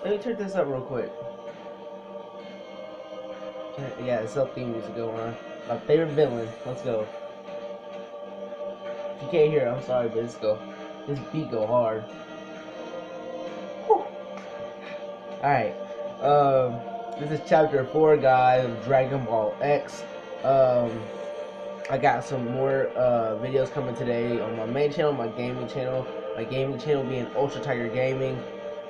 Let me turn this up real quick. Yeah, it's up theme music go on. My favorite villain. Let's go. If you can't hear it, I'm sorry, but let's go. This beat go hard. Alright. This is chapter 4, guys, of Dragon Ball X. Um, I got some more videos coming today on my main channel, my gaming channel. My gaming channel being Ultra Tiger Gaming.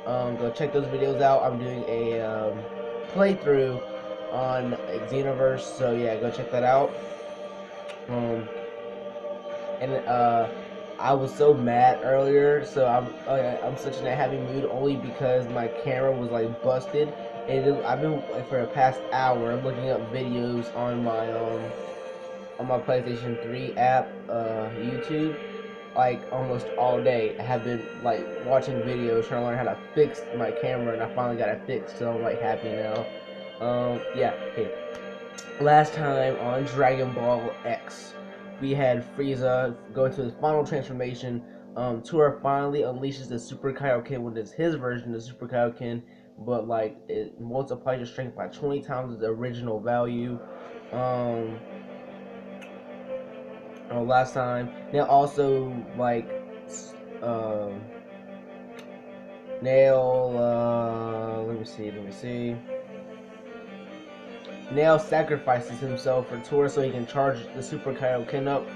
Go check those videos out. I'm doing a playthrough on Xenoverse, so yeah, go check that out. And I was so mad earlier, so I'm such in a happy mood only because my camera was like busted, and I've been like for the past hour looking up videos on my PlayStation 3 app, YouTube, like almost all day. I have been like watching videos trying to learn how to fix my camera, and I finally got it fixed, so I'm like happy now. Yeah, okay. Last time on Dragon Ball X, we had Frieza go into his final transformation. Tura finally unleashes the Super Kaioken, which is his version of Super Kaioken, but like it multiplies your strength by 20 times the original value. Um, Last time, now also like, um, Nail. Let me see. Nail sacrifices himself for Tora so he can charge the Super Kaioken up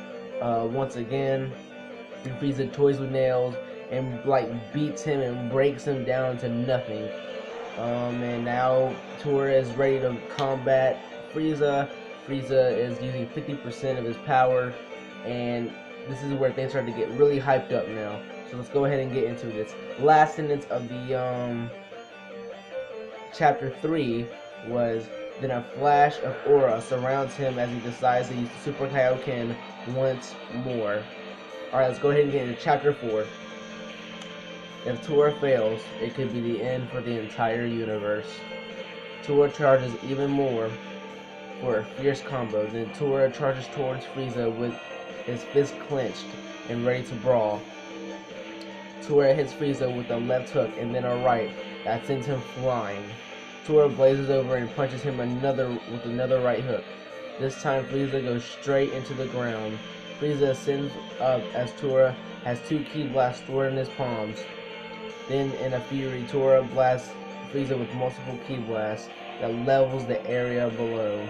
once again. And Frieza toys with Nails and like beats him and breaks him down to nothing. And now Tora is ready to combat Frieza. Frieza is using 50% of his power, and this is where things start to get really hyped up now. So let's go ahead and get into this. Last sentence of the chapter 3 was, then a flash of aura surrounds him as he decides to use the Super Kaioken once more. Alright, let's go ahead and get into chapter 4. If Tora fails, it could be the end for the entire universe. Tora charges even more for a fierce combo. Then Tora charges towards Frieza with his fist clenched and ready to brawl. Tora hits Frieza with a left hook and then a right that sends him flying. Tora blazes over and punches him with another right hook. This time Frieza goes straight into the ground. Frieza ascends up as Tora has two ki blasts stored in his palms. Then in a fury, Tora blasts Frieza with multiple ki blasts that levels the area below.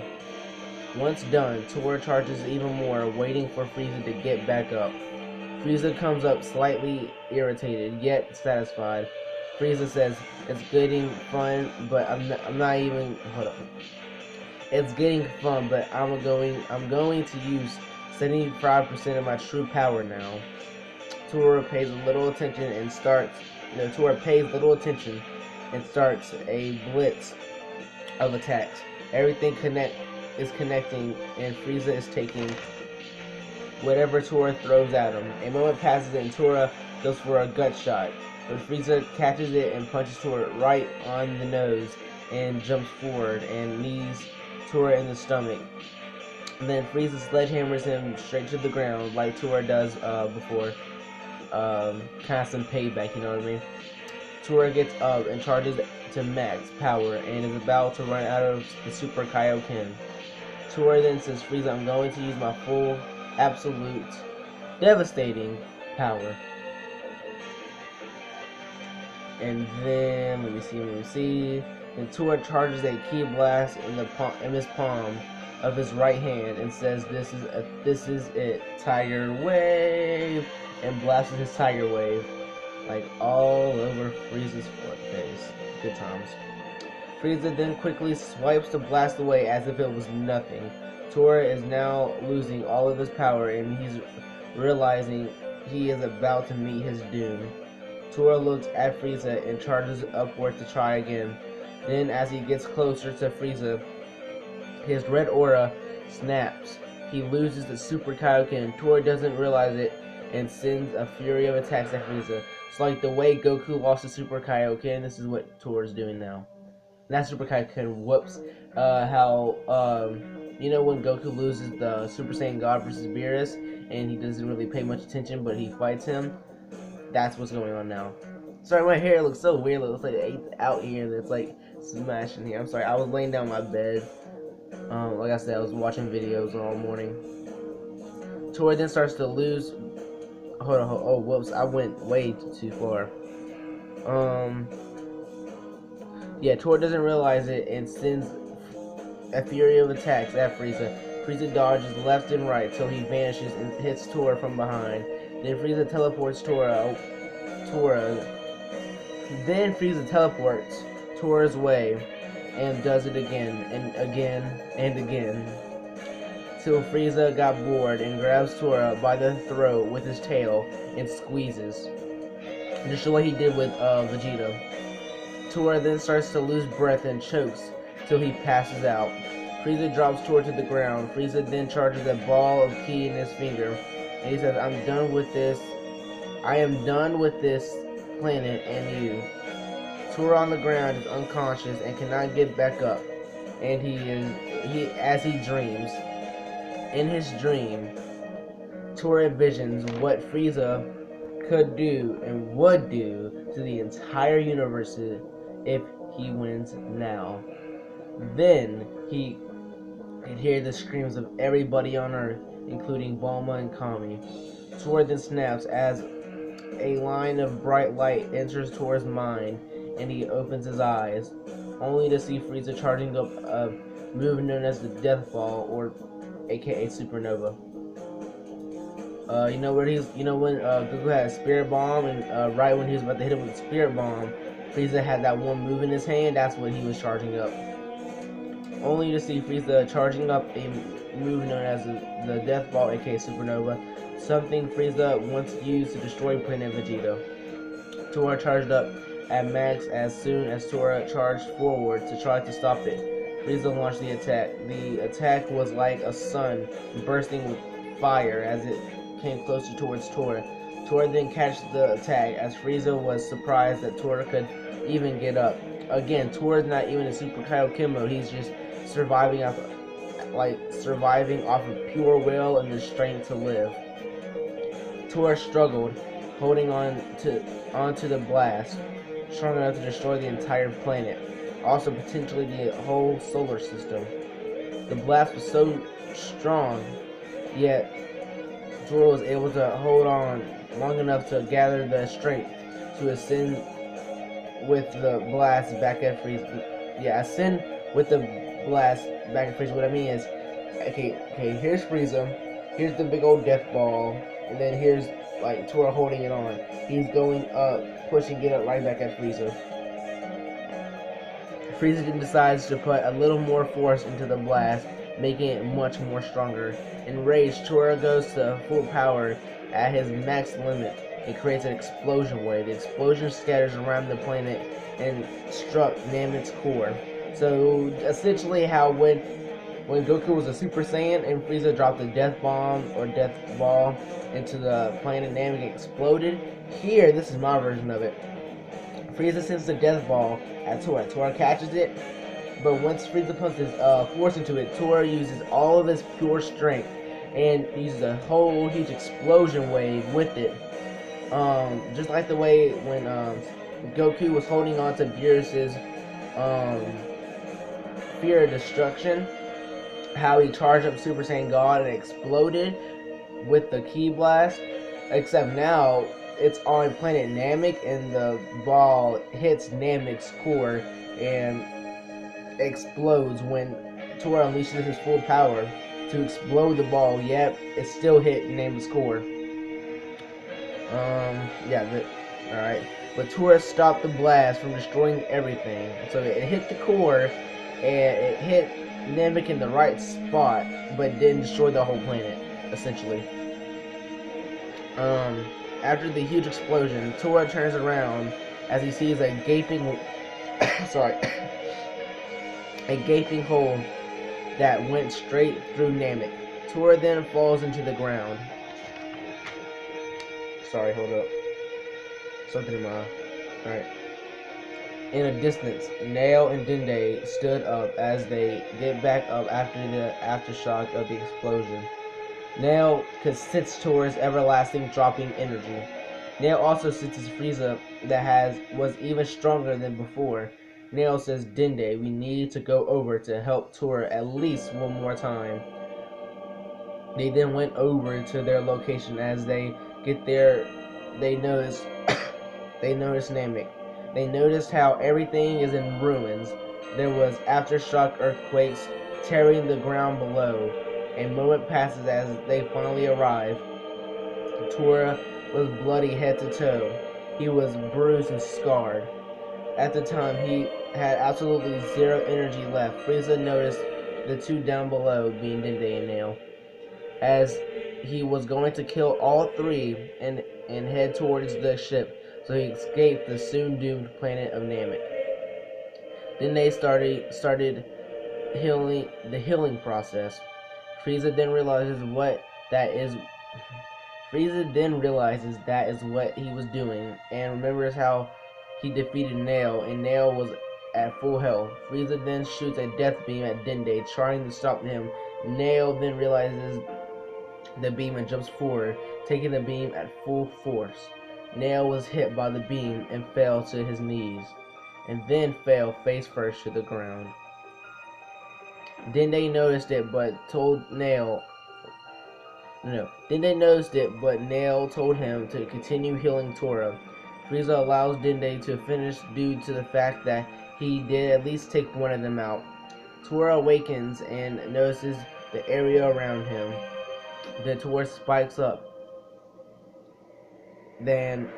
Once done, Tora charges even more, waiting for Frieza to get back up. Frieza comes up slightly irritated, yet satisfied. Frieza says, it's getting fun, but I'm not even, hold up. It's getting fun, but I'm going to use 75% of my true power now. Tora pays little attention and starts, Tora pays little attention and starts a blitz of attacks. Everything is connecting, and Frieza is taking whatever Tora throws at him. A moment passes and Tora goes for a gut shot, but Frieza catches it and punches Tora right on the nose and jumps forward and knees Tora in the stomach. And then Frieza sledgehammers him straight to the ground like Tora does before. Kind of some payback, you know what I mean? Tora gets up and charges to max power and is about to run out of the Super Kaioken. Tora then says, Frieza, I'm going to use my full, absolute, devastating power. And then, let me see. Then Tora charges a ki blast in his palm of his right hand and says, this is it, Tiger Wave, and blasts his Tiger Wave like all over Frieza's face. Good times. Frieza then quickly swipes the blast away as if it was nothing. Tora is now losing all of his power and he's realizing he is about to meet his doom. Tora looks at Frieza and charges upward to try again. Then as he gets closer to Frieza, his red aura snaps. He loses the Super Kaioken. Tora doesn't realize it and sends a fury of attacks at Frieza. It's like the way Goku lost the Super Kaioken, this is what Tora's doing now. Not Super Kaioken, whoops. How, when Goku loses the Super Saiyan God versus Beerus, and he doesn't really pay much attention, but he fights him? That's what's going on now. Sorry, my hair looks so weird. It looks like it's out here and it's like smashed in here. I'm sorry. I was laying down my bed. Like I said, I was watching videos all morning. Tora then starts to lose. Hold on. Oh, whoops! I went way too far. Yeah, Tora doesn't realize it and sends a fury of attacks at Frieza. Frieza dodges left and right till he vanishes and hits Tora from behind. Then Frieza teleports Tora's way and does it again and again and again. Till Frieza got bored and grabs Tora by the throat with his tail and squeezes. Just like he did with Vegeta. Tora then starts to lose breath and chokes till he passes out. Frieza drops Tora to the ground. Frieza then charges a ball of ki in his finger. And he says, I am done with this planet and you. Tora on the ground is unconscious and cannot get back up. And as he dreams. In his dream, Tora envisions what Frieza could do and would do to the entire universe if he wins now. Then he could hear the screams of everybody on Earth, including Bulma and Kami. Tora then snaps as a line of bright light enters Tora's mind and he opens his eyes, only to see Frieza charging up a move known as the Death Ball, or aka Supernova. When Goku had a Spirit Bomb, and right when he was about to hit him with the Spirit Bomb, Frieza had that one move in his hand. That's what he was charging up. Only to see Frieza charging up a move known as the Death Ball, aka Supernova, something Frieza once used to destroy Planet Vegeta. Tora charged up at max as soon as Tora charged forward to try to stop it. Frieza launched the attack. The attack was like a sun bursting with fire as it came closer towards Tora. Tora then catches the attack as Frieza was surprised that Tora could even get up. Again, Tora's not even in Super Kaioken mode. He's just surviving off of pure will and the strength to live. Tora struggled, holding onto the blast, strong enough to destroy the entire planet, also potentially the whole solar system. The blast was so strong, yet Tora was able to hold on long enough to gather the strength to ascend with the blast back at Frieza. Yeah, ascend with the blast back at Frieza. What I mean is, okay, here's Frieza, here's the big old death ball, and then here's like Tora holding it on. He's going up, pushing it up right back at Frieza. Frieza then decides to put a little more force into the blast, making it much more stronger. Enraged, Tora goes to full power at his max limit. It creates an explosion wave. The explosion scatters around the planet and struck Namet's core. So essentially how when Goku was a Super Saiyan and Frieza dropped the Death Bomb or Death Ball into the planet Namek and exploded, here, this is my version of it. Frieza sends the Death Ball at Tora. Tora catches it, but once Frieza puts his force into it, Tora uses all of his pure strength and uses a whole huge explosion wave with it. Just like the way when Goku was holding on to Beerus's Fear of Destruction, how he charged up Super Saiyan God and exploded with the Ki Blast, except now it's on planet Namek and the ball hits Namek's core and explodes when Tora unleashes his full power to explode the ball. Yep, it still hit Namek's core. Alright. But Tora stopped the blast from destroying everything. So it hit the core and it hit Namek in the right spot, but didn't destroy the whole planet, essentially. After the huge explosion, Tora turns around as he sees a gaping a gaping hole that went straight through Namek. Tora then falls into the ground. Sorry, hold up. Something in my... Alright. In a distance, Nail and Dende stood up as they get back up after the aftershock of the explosion. Nail could sense Tora's everlasting dropping energy. Nail also senses Frieza that was even stronger than before. Nail says, Dende, we need to go over to help Tora at least one more time. They then went over to their location. As they get there, they notice they notice Namek. They noticed how everything is in ruins. There was aftershock earthquakes tearing the ground below. A moment passes as they finally arrive. Tora was bloody head to toe. He was bruised and scarred. At the time, he had absolutely zero energy left. Frieza noticed the two down below, being Dende and Nail, as he was going to kill all three and head towards the ship so he escaped the soon doomed planet of Namek. Then they started healing process. Frieza then realizes that is what he was doing and remembers how he defeated Nail and Nail was at full health. Frieza then shoots a death beam at Dende, trying to stop him. Nail then realizes the beam and jumps forward, taking the beam at full force. Nail was hit by the beam and fell to his knees, and then fell face first to the ground. Dende noticed it, but Nail told him to continue healing Tora. Frieza allows Dende to finish due to the fact that he did at least take one of them out. Tora awakens and notices the area around him. Then Tora spikes up. Then,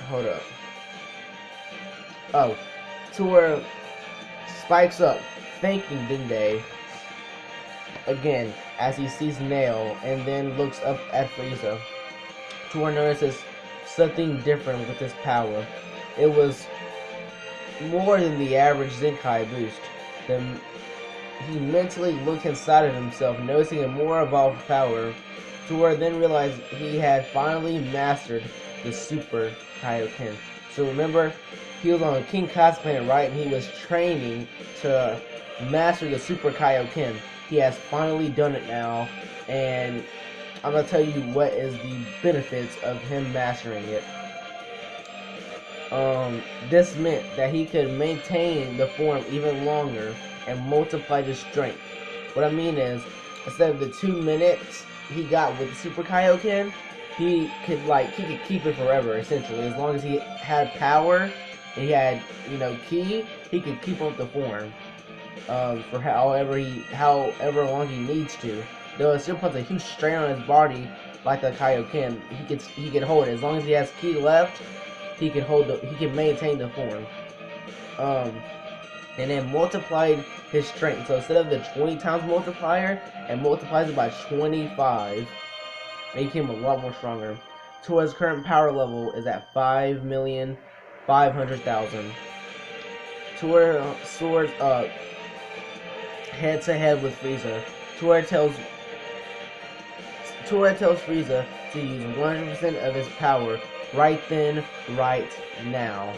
hold up. Oh, Tora spikes up, thanking Dende again as he sees Nail and then looks up at Frieza. Tora notices something different with his power. It was more than the average Zenkai boost. He mentally looked inside of himself, noticing a more evolved power. Tora then realized he had finally mastered the Super Kaioken. So remember, he was on King Kai's planet, right? And he was training to master the Super Kaioken. He has finally done it now, and I'm going to tell you what is the benefits of him mastering it. This meant that he could maintain the form even longer and multiply the strength. What I mean is, instead of the 2 minutes he got with the Super Kaioken, he could keep it forever, essentially. As long as he had power and he had, ki, he could keep up the form. For however long he needs to. Though it still puts a huge strain on his body, like the Kaioken, he can hold it as long as he has ki left. He can maintain the form. And then multiplied his strength. So instead of the 20 times multiplier, it multiplies it by 25. Making him a lot more stronger. Tora's current power level is at 5,500,000. Tora soars up head to head with Frieza. Tora tells Frieza to use 100% of his power right then, right now.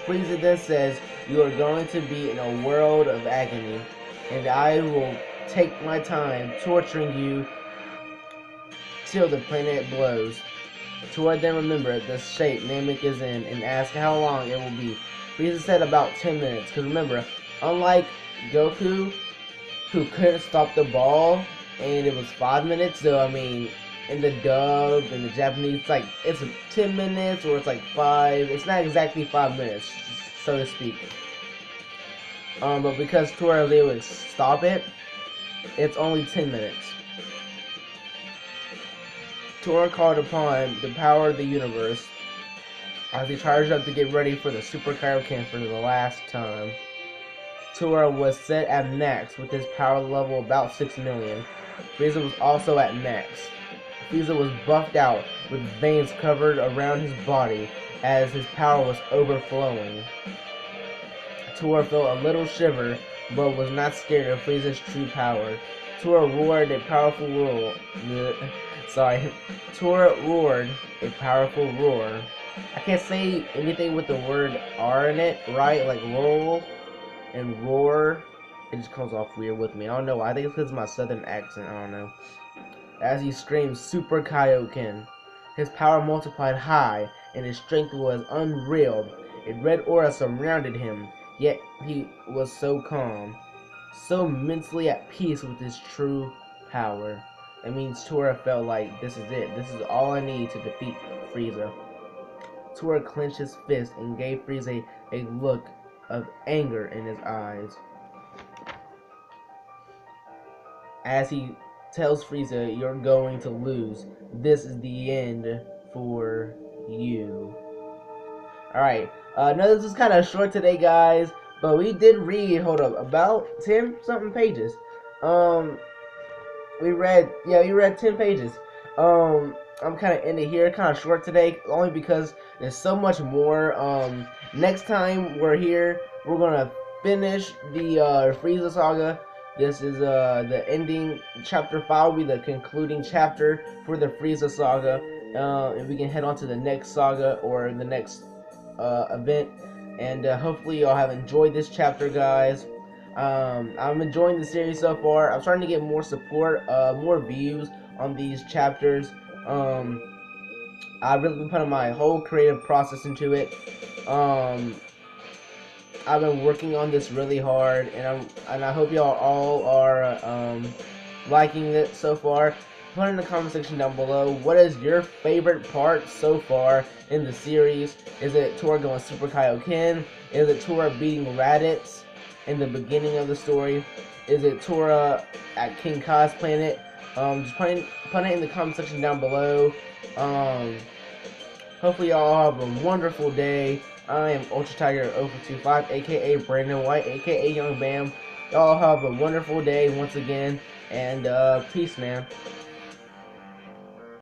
Frieza then says, "You are going to be in a world of agony, and I will take my time torturing you till the planet blows." Tora then remembered the shape Namek is in and asked how long it will be. Frieza said about 10 minutes, because remember, unlike Goku, who couldn't stop the ball, and it was 5 minutes, so I mean, in the dub, in the Japanese, it's 10 minutes, or it's 5, it's not exactly 5 minutes, so to speak. But because Tora was able to stop it, it's only 10 minutes. Tora called upon the power of the universe as he charged up to get ready for the Super Kaioken for the last time. Tora was set at max with his power level about 6 million. Frieza was also at max. Frieza was buffed out with veins covered around his body as his power was overflowing. Tora felt a little shiver, but was not scared of Frieza's true power. Tora roared a powerful roar. Tora roared a powerful roar. I can't say anything with the word R in it, right? Like roll and roar. It just comes off weird with me. I don't know. I think it's because of my southern accent. I don't know. As he screamed Super Kaioken. His power multiplied high, and his strength was unreal. A red aura surrounded him, yet he was so calm, so mentally at peace with his true power. That means Tora felt like this is it. This is all I need to defeat Frieza. Tora clenched his fist and gave Frieza a look of anger in his eyes. As he tells Frieza, you're going to lose. This is the end for you. Alright, no, this is kind of short today, guys, but we did read, hold up, about 10 something pages. We read 10 pages. I'm kind of ending here, kind of short today, only because there's so much more. Next time we're here, we're gonna finish the Frieza saga. This is the ending. Chapter 5 will be the concluding chapter for the Frieza saga, and we can head on to the next saga or the next event. And hopefully y'all have enjoyed this chapter, guys. I'm enjoying the series so far. I'm starting to get more support, more views on these chapters. I've really been putting my whole creative process into it. I've been working on this really hard, and I hope y'all all are liking it so far. Put in the comment section down below, what is your favorite part so far in the series? Is it Tora going Super Kaioken? Is it Tora beating Raditz in the beginning of the story? Is it Tora at King Kai's planet? Just put it in the comment section down below. Hopefully y'all have a wonderful day. I am Ultra Tiger 0425, aka Brandon White, aka Young Bam. Y'all have a wonderful day once again, and peace, man.